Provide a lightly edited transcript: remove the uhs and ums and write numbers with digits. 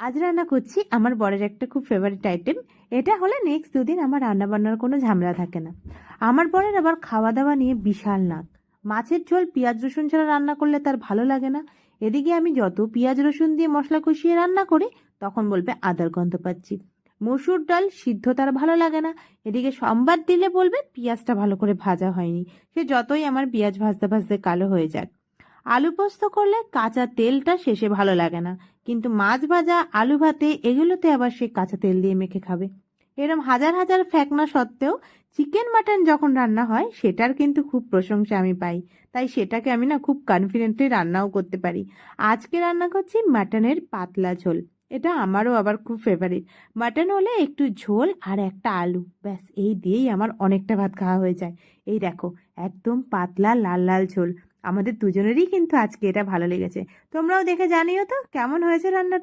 আজ রান্না করছি আমার বরের একটা খুব ফেভারিট আইটেম। এটা হলে নেক্সট দুদিন আমার রান্না বান্নার কোনো ঝামেলা থাকে না। আমার বরের আবার খাওয়া দাওয়া নিয়ে বিশাল নাক। মাছের ঝোল পেঁয়াজ রসুন ছাড়া রান্না করলে তার ভালো লাগে না। এদিকে আমি যত পেঁয়াজ রসুন দিয়ে মশলা কষিয়ে রান্না করি তখন বলবে আদার গন্ধ পাচ্ছি। মসুর ডাল সিদ্ধ তার ভালো লাগে না। এদিকে সম্বাদ দিলে বলবে পেঁয়াজটা ভালো করে ভাজা হয়নি। সে যতই আমার পেঁয়াজ ভাজতে ভাজতে কালো হয়ে যাক। আলু পোস্ত করলে কাঁচা তেলটা শেষে ভালো লাগে না, কিন্তু মাছ ভাজা আলু ভাতে এগুলোতে আবার সে কাঁচা তেল দিয়ে মেখে খাবে। এরম হাজার হাজার ফ্যাকনা সত্ত্বেও চিকেন মাটন যখন রান্না হয় সেটার কিন্তু খুব প্রশংসা আমি পাই। তাই সেটাকে আমি না খুব কনফিডেন্টলি রান্নাও করতে পারি। আজকে রান্না করছি মাটনের পাতলা ঝোল। এটা আমারও আবার খুব ফেভারিট। মাটন হলে একটু ঝোল আর একটা আলু, ব্যাস এই দিয়েই আমার অনেকটা ভাত খাওয়া হয়ে যায়। এই দেখো, একদম পাতলা লাল লাল ঝোল। আমাদের দুজনেরই কিন্তু আজকে এটা ভালো লেগেছে। তোমরাও দেখে জানিও তো কেমন হয়েছে রান্নাটা।